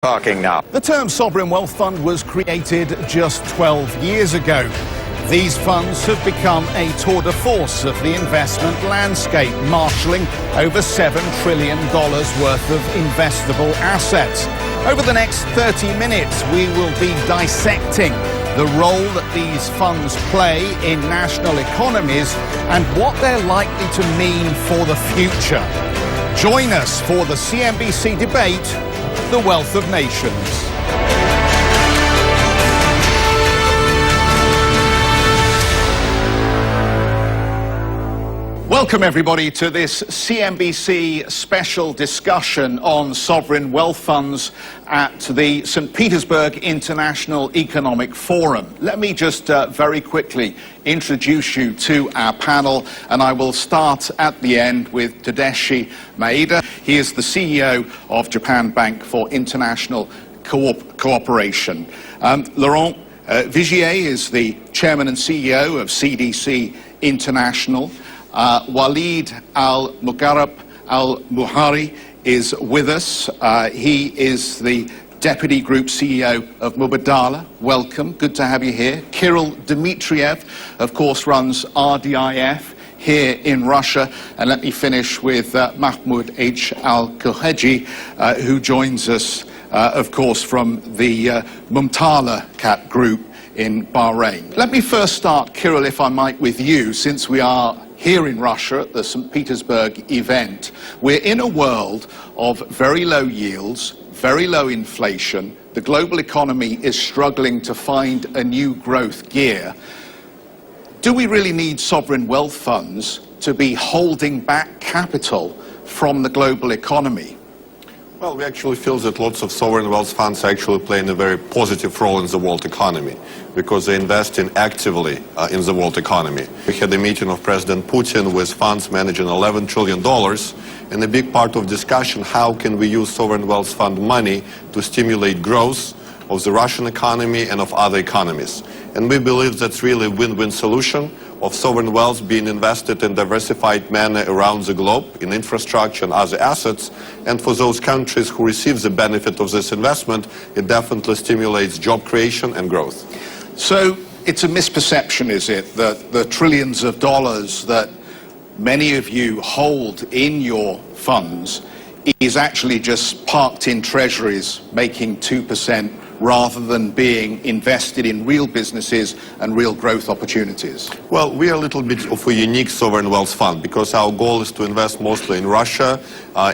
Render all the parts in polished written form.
Parking now. The term sovereign wealth fund was created just 12 years ago. These funds have become a tour de force of the investment landscape, marshalling over $7 trillion worth of investable assets. Over the next 30 minutes, we will be dissecting the role that these funds play in national economies and what they're likely to mean for the future. Join us for the CNBC debate, The Wealth of Nations. Welcome everybody to this CNBC special discussion on sovereign wealth funds at the St. Petersburg International Economic Forum. Let me just very quickly introduce you to our panel, and I will start at the end with Tadashi Maeda. He is the CEO of Japan Bank for International Cooperation. Laurent Vigier is the chairman and CEO of CDC International. Walid Al-Mugarab Al-Muhari is with us. He is the Deputy Group CEO of Mubadala. Welcome. Good to have you here. Kirill Dmitriev, of course, runs RDIF here in Russia. And let me finish with Mahmoud H. Al-Koheji, who joins us, of course, from the Mumtala Cat Group in Bahrain. Let me first start, Kirill, if I might, with you, since we are here in Russia at the St. Petersburg event. We're in a world of very low yields, very low inflation. The global economy is struggling to find a new growth gear. Do we really need sovereign wealth funds to be holding back capital from the global economy? Well, we actually feel that lots of sovereign wealth funds actually play a very positive role in the world economy because they invest actively in the world economy. We had a meeting of President Putin with funds managing $11 trillion, and a big part of discussion, how can we use sovereign wealth fund money to stimulate growth of the Russian economy and of other economies. And we believe that's really a win-win solution of sovereign wealth being invested in diversified manner around the globe in infrastructure and other assets. And for those countries who receive the benefit of this investment, it definitely stimulates job creation and growth. So it's a misperception, is it, that the trillions of dollars that many of you hold in your funds is actually just parked in treasuries making 2%, rather than being invested in real businesses and real growth opportunities? Well, we are a little bit of a unique sovereign wealth fund because our goal is to invest mostly in Russia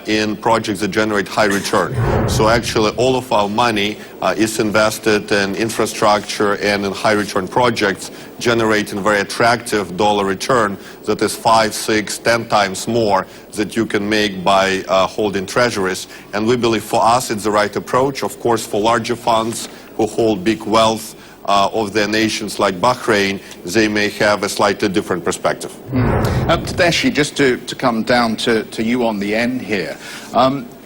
in projects that generate high return. So actually all of our money is invested in infrastructure and in high return projects generating very attractive dollar return that is 5, 6, 10 times more that you can make by holding treasuries. And we believe for us it's the right approach. Of course, for larger funds who hold big wealth of their nations like Bahrain, they may have a slightly different perspective. Tadashi, just to come down to you on the end here,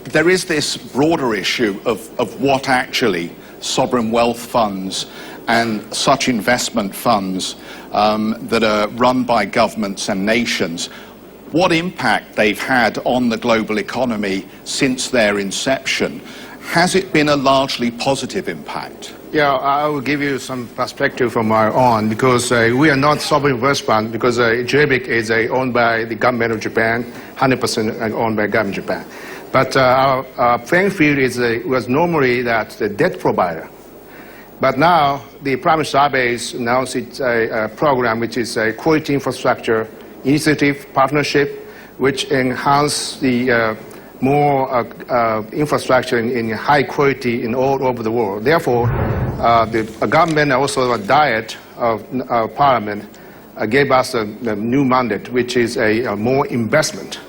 there is this broader issue of what actually sovereign wealth funds and such investment funds that are run by governments and nations, what impact they've had on the global economy since their inception. Has it been a largely positive impact? Yeah, I will give you some perspective from our own, because we are not sovereign wealth fund, because JBIC is owned by the government of Japan, 100% owned by government of Japan. But our playing field was normally that the debt provider. But now the Prime Service announced its a program which is a quality infrastructure initiative partnership, which enhance the more infrastructure in high quality in all over the world. Therefore, the government, also a diet of parliament, gave us a new mandate, which is a more investment.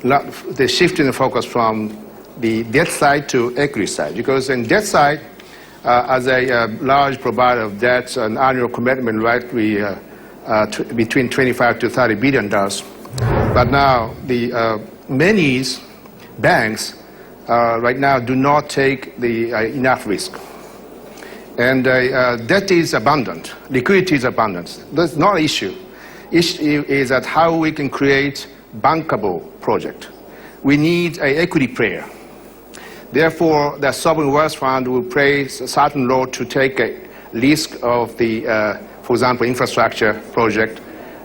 They're shifting the focus from the debt side to equity side, because in debt side, as a large provider of debts, an annual commitment, right, we between 25 to 30 billion dollars. But now the many banks right now do not take the enough risk, and debt is abundant, liquidity is abundant. That's not an issue. Issue is that how we can create bankable project. We need an equity player. Therefore, the sovereign wealth fund will play a certain role to take a risk of the, for example, infrastructure project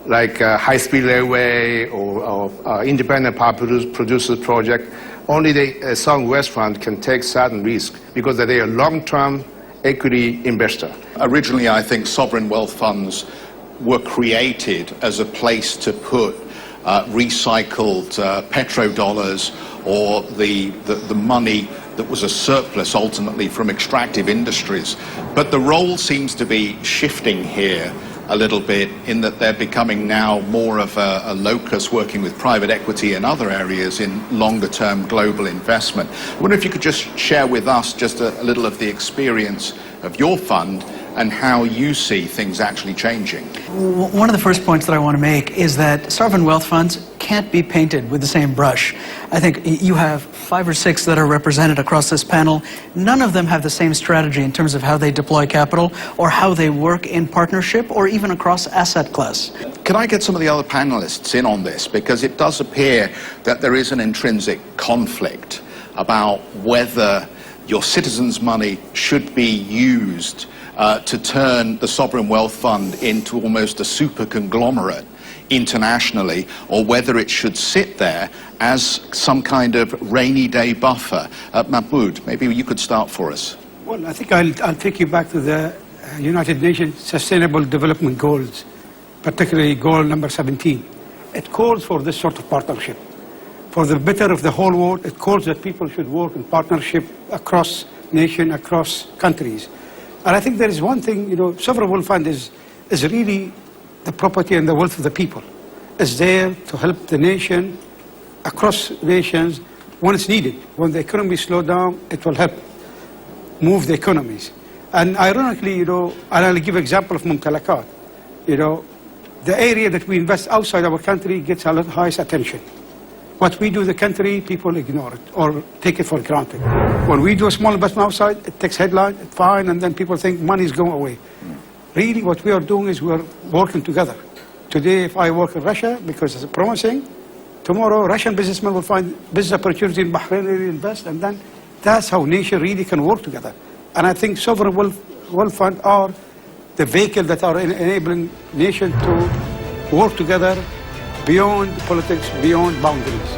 like high-speed railway or independent power producers project. Only the sovereign wealth fund can take certain risk because they are a long-term equity investor. Originally, I think sovereign wealth funds were created as a place to put recycled petrodollars or the money that was a surplus ultimately from extractive industries. But the role seems to be shifting here a little bit in that they're becoming now more of a locus working with private equity and other areas in longer-term global investment. I wonder if you could just share with us just a little of the experience of your fund and how you see things actually changing. One of the first points that I want to make is that sovereign wealth funds can't be painted with the same brush. I think you have 5 or 6 that are represented across this panel. None of them have the same strategy in terms of how they deploy capital or how they work in partnership or even across asset class. Can I get some of the other panelists in on this? Because it does appear that there is an intrinsic conflict about whether your citizens' money should be used to turn the sovereign wealth fund into almost a super conglomerate internationally, or whether it should sit there as some kind of rainy day buffer. Mahmoud, maybe you could start for us. Well, I think I'll take you back to the United Nations Sustainable Development Goals, particularly goal number 17. It calls for this sort of partnership. For the better of the whole world, it calls that people should work in partnership across nation, across countries. And I think there is one thing, sovereign wealth fund is really the property and the wealth of the people. It's there to help the nation, across nations, when it's needed. When the economy slows down, it will help move the economies. And ironically, and I'll give an example of Mumtalakat. The area that we invest outside our country gets a lot highest attention. What we do in the country, people ignore it or take it for granted. When we do a small investment outside, it takes headline, it's fine, and then people think money is going away. Really, what we are doing is we're working together. Today, if I work in Russia, because it's promising, tomorrow Russian businessmen will find business opportunity in Bahrain, they invest, and then that's how nations really can work together. And I think sovereign wealth funds are the vehicle that are enabling nations to work together beyond politics, beyond boundaries.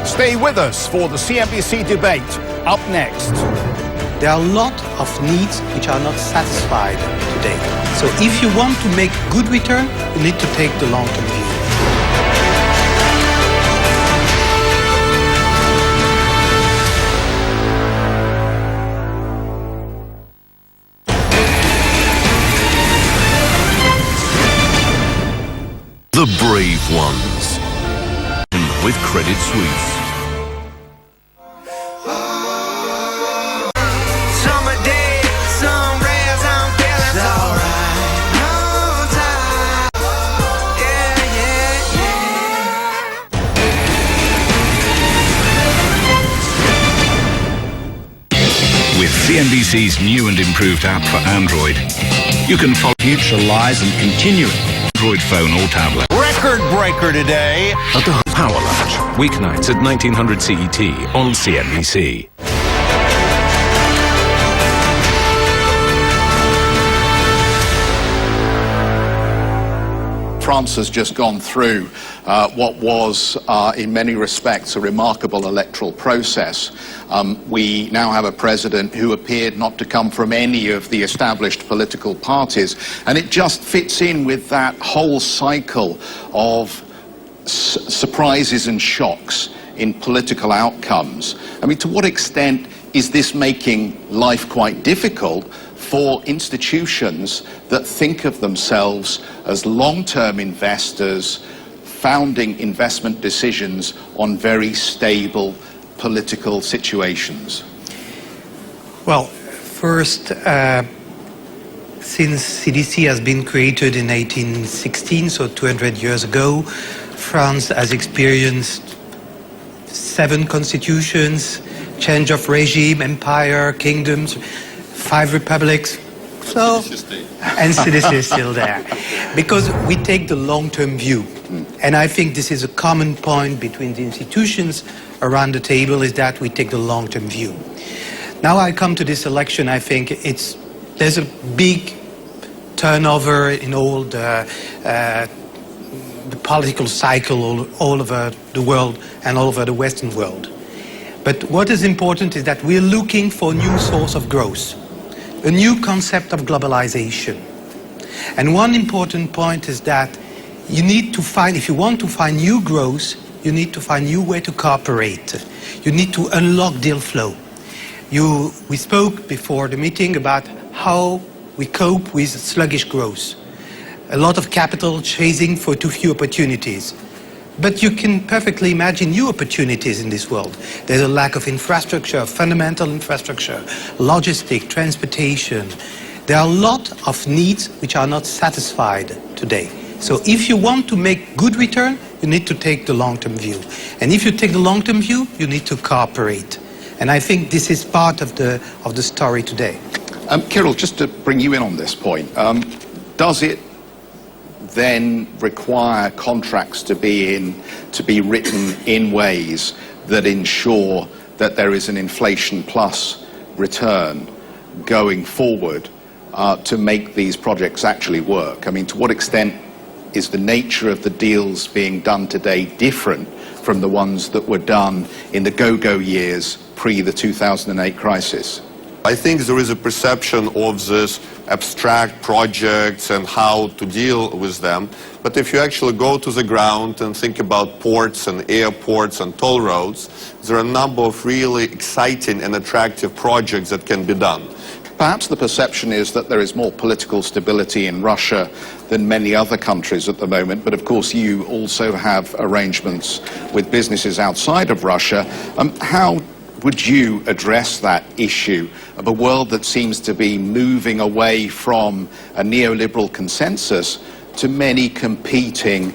Stay with us for the CNBC debate up next. There are a lot of needs which are not satisfied today. So if you want to make good return, you need to take the long-term view. The brave ones with Credit Suisse. With CNBC's new and improved app for Android, you can follow future lies and continue it. Android phone or tablet. Record breaker today at the Power Lunch. Weeknights at 1900 CET on CNBC. France has just gone through what was, in many respects, a remarkable electoral process. We now have a president who appeared not to come from any of the established political parties, and it just fits in with that whole cycle of surprises and shocks in political outcomes. I mean, to what extent is this making life quite difficult for institutions that think of themselves as long-term investors, founding investment decisions on very stable political situations? Well, first, since CDC has been created in 1816, so 200 years ago, France has experienced 7 constitutions, change of regime, empire, kingdoms, 5 republics, So, and CDC is still there. Because we take the long-term view. And I think this is a common point between the institutions around the table, is that we take the long-term view. Now I come to this election, I think there's a big turnover in all the political cycle all over the world and all over the Western world. But what is important is that we're looking for a new source of growth, a new concept of globalization. And one important point is that you need to find, if you want to find new growth, you need to find new way to cooperate. You need to unlock deal flow. We spoke before the meeting about how we cope with sluggish growth. A lot of capital chasing for too few opportunities. But you can perfectly imagine new opportunities in this world. There's a lack of infrastructure, fundamental infrastructure, logistics, transportation. There are a lot of needs which are not satisfied today. So if you want to make good return, you need to take the long-term view. And if you take the long-term view, you need to cooperate. And I think this is part of the story today. Kirill, just to bring you in on this point, does it then require contracts to be written in ways that ensure that there is an inflation plus return going forward to make these projects actually work? I mean, to what extent is the nature of the deals being done today different from the ones that were done in the go-go years pre the 2008 crisis? I think there is a perception of this abstract projects and how to deal with them. But if you actually go to the ground and think about ports and airports and toll roads, there are a number of really exciting and attractive projects that can be done. Perhaps the perception is that there is more political stability in Russia than many other countries at the moment, but of course you also have arrangements with businesses outside of Russia. How would you address that issue of a world that seems to be moving away from a neoliberal consensus to many competing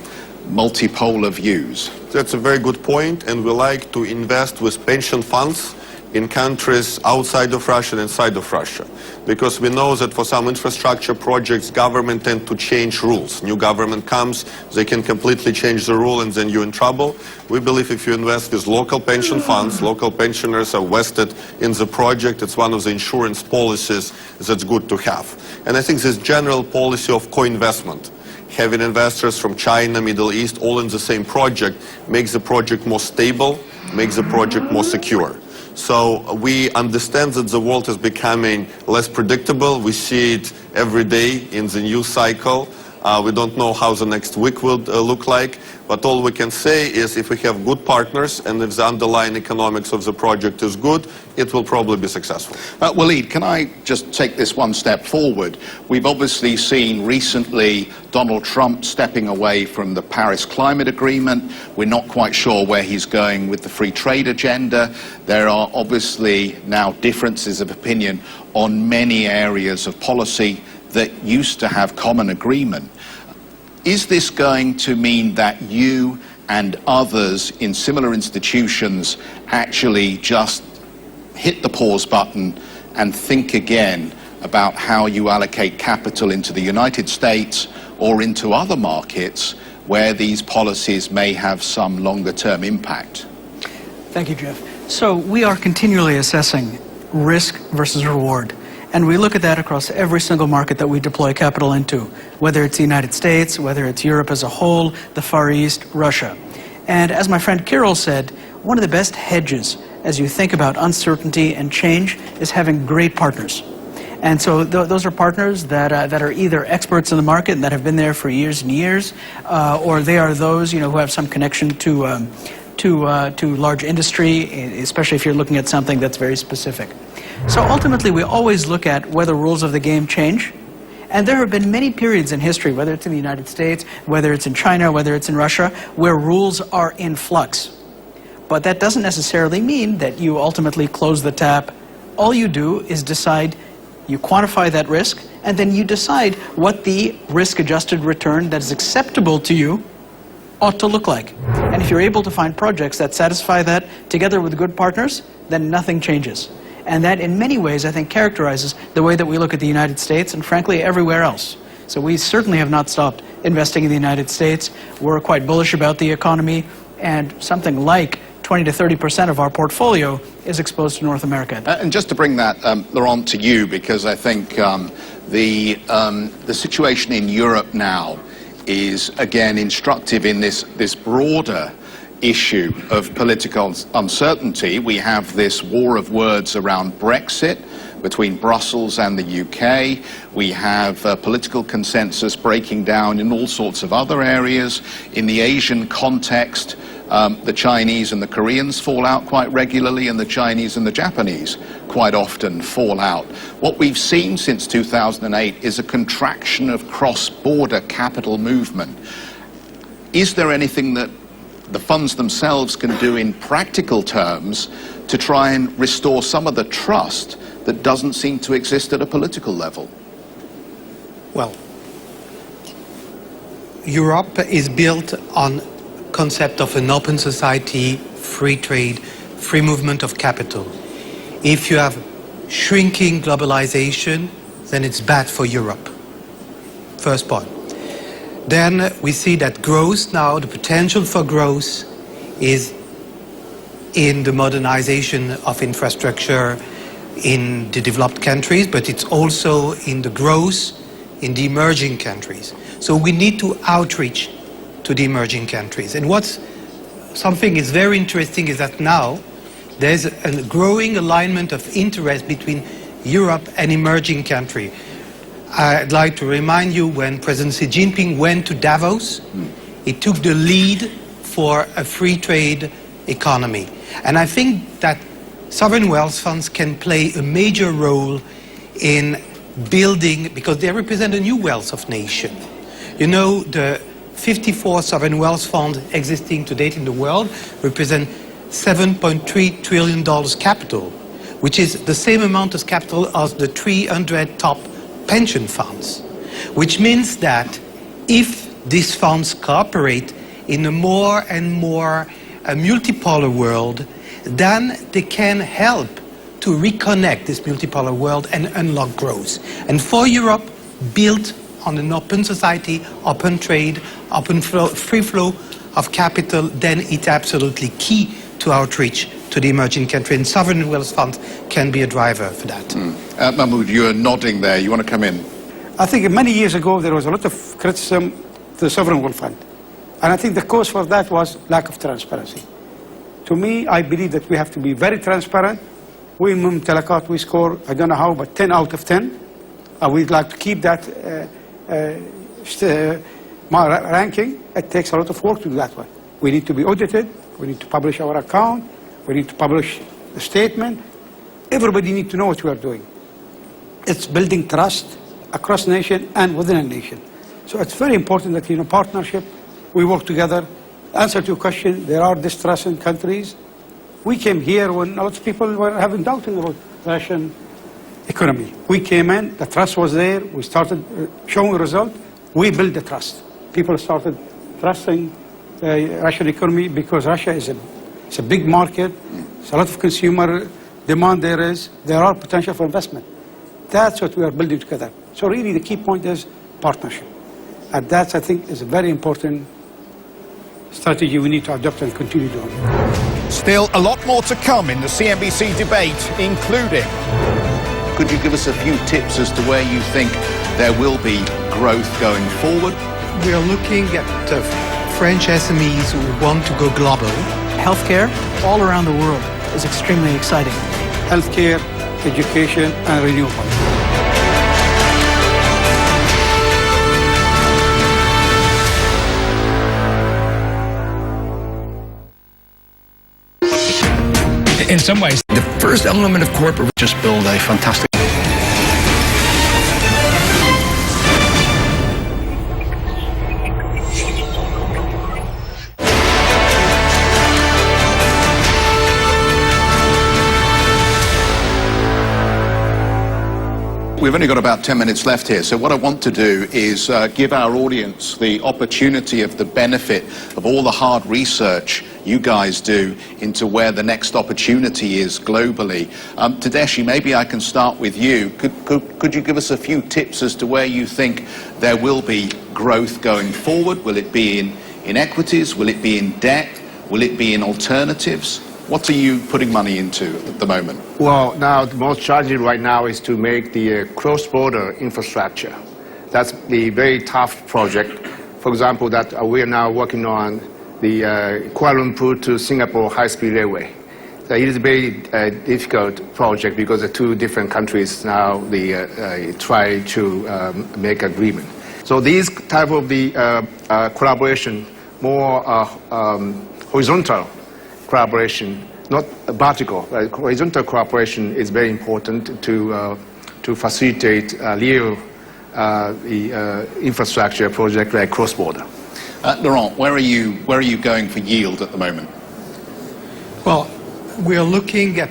multipolar views? That's a very good point, and we like to invest with pension funds in countries outside of Russia and inside of Russia. Because we know that for some infrastructure projects, government tend to change rules. New government comes, they can completely change the rule, and then you're in trouble. We believe if you invest with local pension funds, local pensioners are vested in the project, it's one of the insurance policies that's good to have. And I think this general policy of co-investment, having investors from China, Middle East, all in the same project, makes the project more stable, makes the project more secure. So we understand that the world is becoming less predictable. We see it every day in the news cycle. We don't know how the next week will look like, but all we can say is if we have good partners and if the underlying economics of the project is good, it will probably be successful. Walid, can I just take this one step forward? We've obviously seen recently Donald Trump stepping away from the Paris Climate Agreement. We're not quite sure where he's going with the free trade agenda. There are obviously now differences of opinion on many areas of policy that used to have common agreement. Is this going to mean that you and others in similar institutions actually just hit the pause button and think again about how you allocate capital into the United States or into other markets where these policies may have some longer-term impact? Thank you, Jeff. So we are continually assessing risk versus reward. And we look at that across every single market that we deploy capital into, whether it's the United States, whether it's Europe as a whole, the Far East, Russia. And as my friend Kirill said, one of the best hedges as you think about uncertainty and change is having great partners. And so those are partners that are either experts in the market and that have been there for years and years, or they are those who have some connection to large industry, especially if you're looking at something that's very specific. So ultimately, we always look at whether rules of the game change. And there have been many periods in history, whether it's in the United States, whether it's in China, whether it's in Russia, where rules are in flux. But that doesn't necessarily mean that you ultimately close the tap. All you do is decide, you quantify that risk, and then you decide what the risk-adjusted return that is acceptable to you ought to look like. And if you're able to find projects that satisfy that together with good partners, then nothing changes. And that, in many ways, I think, characterizes the way that we look at the United States and, frankly, everywhere else. So we certainly have not stopped investing in the United States. We're quite bullish about the economy, and something like 20 to 30% of our portfolio is exposed to North America. And just to bring that, Laurent, to you, because I think the situation in Europe now is, again, instructive in this broader issue of political uncertainty. We have this war of words around Brexit between Brussels and the UK. We have political consensus breaking down in all sorts of other areas. In the Asian context, the Chinese and the Koreans fall out quite regularly, and the Chinese and the Japanese quite often fall out. What we've seen since 2008 is a contraction of cross-border capital movement. Is there anything that the funds themselves can do in practical terms to try and restore some of the trust that doesn't seem to exist at a political level? Well, Europe is built on concept of an open society, free trade, free movement of capital. If you have shrinking globalization, then it's bad for Europe. First point. Then we see that growth now, the potential for growth is in the modernization of infrastructure in the developed countries, but it's also in the growth in the emerging countries. So we need to outreach to the emerging countries. And what's something is very interesting is that now there's a growing alignment of interest between Europe and emerging countries. I'd like to remind you, when President Xi Jinping went to Davos, he took the lead for a free trade economy. And I think that sovereign wealth funds can play a major role in building, because they represent a new wealth of nation. You know, the 54 sovereign wealth funds existing to date in the world represent $7.3 trillion capital, which is the same amount of capital as the 300 top pension funds, which means that if these funds cooperate in a more and more multipolar world, then they can help to reconnect this multipolar world and unlock growth. And for Europe, built on an open society, open trade, open flow, free flow of capital, then it's absolutely key to outreach to the emerging country, and sovereign wealth funds can be a driver for that. Mahmoud, you're nodding there. You want to come in? I think many years ago there was a lot of criticism to the sovereign wealth fund. And I think the cause for that was lack of transparency. To me, I believe that we have to be very transparent. We in Mumtalakat, we score, I don't know how, but 10 out of 10. We'd like to keep that ranking. It takes a lot of work to do that one. We need to be audited. We need to publish our account. We need to publish a statement. Everybody needs to know what we are doing. It's building trust across nation and within a nation. So it's very important that, partnership, we work together. Answer to your question, there are distrust in countries. We came here when a lot of people were having doubt about the Russian economy. We came in, the trust was there, we started showing a result. We built the trust. People started trusting the Russian economy because Russia is a big market. There's a lot of consumer demand there is. There are potential for investment. That's what we are building together. So really the key point is partnership. And that, I think, is a very important strategy we need to adopt and continue doing. Still a lot more to come in the CNBC debate, including... Could you give us a few tips as to where you think there will be growth going forward? We are looking at French SMEs who want to go global. Healthcare all around the world is extremely exciting. Healthcare, education, and renewables. In some ways, the first element of corporate just build a fantastic... We've only got about 10 minutes left here, so what I want to do is give our audience the opportunity of the benefit of all the hard research you guys do into where the next opportunity is globally. Tedeschi, maybe I can start with you. Could you give us a few tips as to where you think there will be growth going forward? Will it be in equities? Will it be in debt? Will it be in alternatives? What are you putting money into at the moment? Well, now the most challenging right now is to make the cross-border infrastructure. That's the very tough project. For example, that we are now working on the Kuala Lumpur to Singapore high-speed railway. So it is a very difficult project because the two different countries now they try to make agreement. So these type of the collaboration, more horizontal collaboration, not vertical. Horizontal cooperation is very important to facilitate real infrastructure project like cross-border. Laurent, where are you going for yield at the moment? Well, we are looking at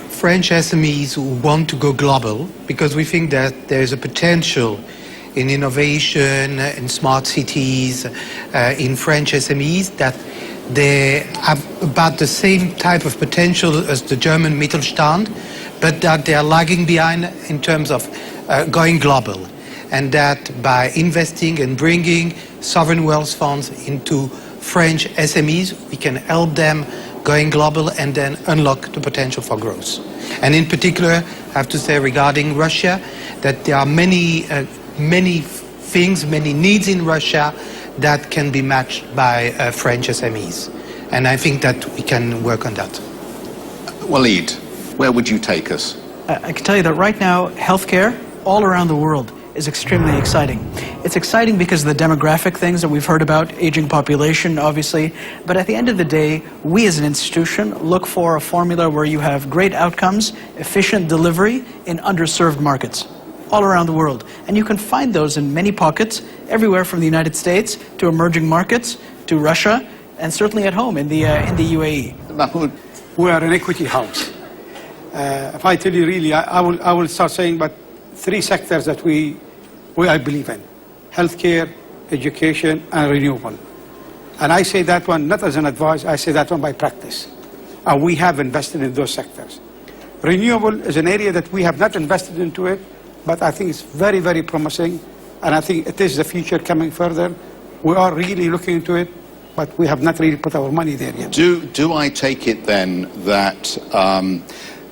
French SMEs who want to go global because we think that there is a potential in innovation, in smart cities, in French SMEs that they have about the same type of potential as the German Mittelstand, but that they are lagging behind in terms of going global. And that by investing and bringing sovereign wealth funds into French SMEs, we can help them going global and then unlock the potential for growth. And in particular, I have to say regarding Russia, that there are many things, many needs in Russia that can be matched by French SMEs. And I think that we can work on that. Walid, where would you take us? I can tell you that right now, healthcare all around the world is extremely exciting. It's exciting because of the demographic things that we've heard about, aging population, obviously. But at the end of the day, we as an institution look for a formula where you have great outcomes, efficient delivery in underserved markets all around the world. And you can find those in many pockets, everywhere from the United States to emerging markets, to Russia, and certainly at home in the UAE. Mahmoud? We are an equity house. If I tell you really, I will start saying, but three sectors that I believe in: healthcare, education, and renewable. And I say that one not as an advice, I say that one by practice. And we have invested in those sectors. Renewable is an area that we have not invested into it, but I think it's very, very promising, and I think it is the future coming further. We are really looking into it, but we have not really put our money there yet. Do I take it then that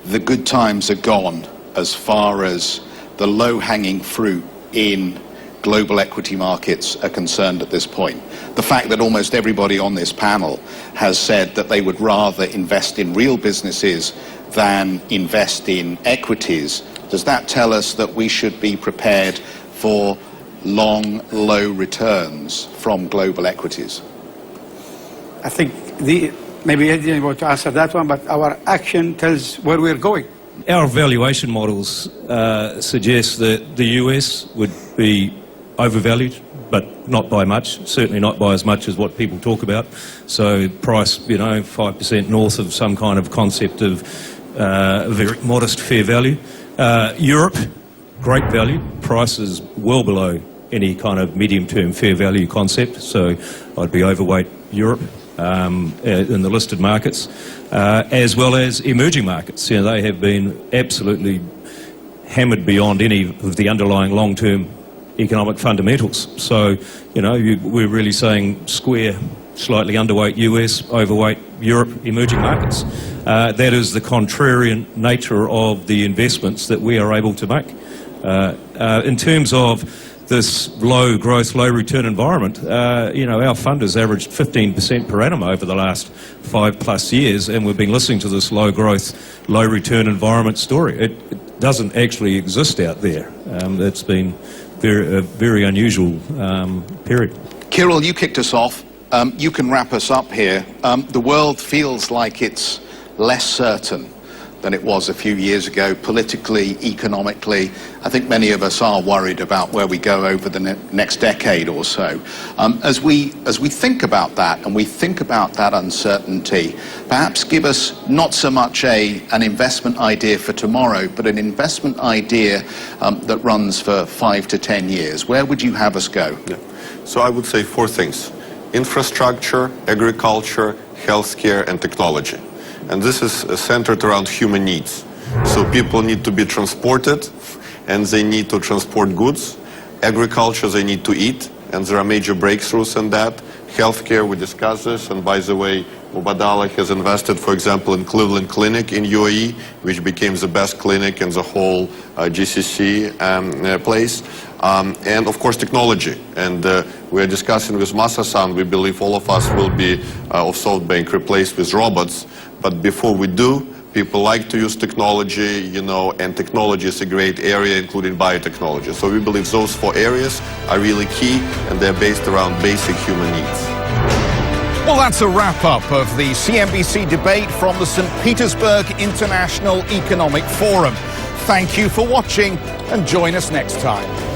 the good times are gone as far as the low-hanging fruit in global equity markets are concerned at this point? The fact that almost everybody on this panel has said that they would rather invest in real businesses than invest in equities, does that tell us that we should be prepared for long, low returns from global equities? I think maybe I didn't want to answer that one, but our action tells where we're going. Our valuation models suggest that the US would be overvalued, but not by much, certainly not by as much as what people talk about. So price, 5% north of some kind of concept of very modest fair value. Europe, great value, prices well below any kind of medium-term fair value concept, so I'd be overweight Europe in the listed markets, as well as emerging markets. They have been absolutely hammered beyond any of the underlying long-term economic fundamentals. So, we're really saying square, slightly underweight US, overweight Europe, emerging markets. That is the contrarian nature of the investments that we are able to make. In terms of this low growth, low return environment, our fund has averaged 15% per annum over the last 5+ years, and we've been listening to this low growth, low return environment story. It doesn't actually exist out there. It's been a very unusual period. Kirill, you kicked us off. You can wrap us up here. The world feels like it's less certain than it was a few years ago, politically, economically. I think many of us are worried about where we go over the next decade or so. As we think about that, and we think about that uncertainty, perhaps give us not so much an investment idea for tomorrow, but an investment idea that runs for 5 to 10 years. Where would you have us go? Yeah. So I would say 4 things: infrastructure, agriculture, healthcare, and technology. And this is centered around human needs. So people need to be transported, and they need to transport goods. Agriculture, they need to eat, and there are major breakthroughs in that. Healthcare, we discussed this, and by the way, Mubadala has invested, for example, in Cleveland Clinic in UAE, which became the best clinic in the whole GCC place. And of course, technology. And we are discussing with Masa-san, we believe all of us will be of SoftBank replaced with robots. But before we do, people like to use technology, you know, and technology is a great area, including biotechnology. So we believe those 4 areas are really key, and they're based around basic human needs. Well, that's a wrap-up of the CNBC debate from the St. Petersburg International Economic Forum. Thank you for watching, and join us next time.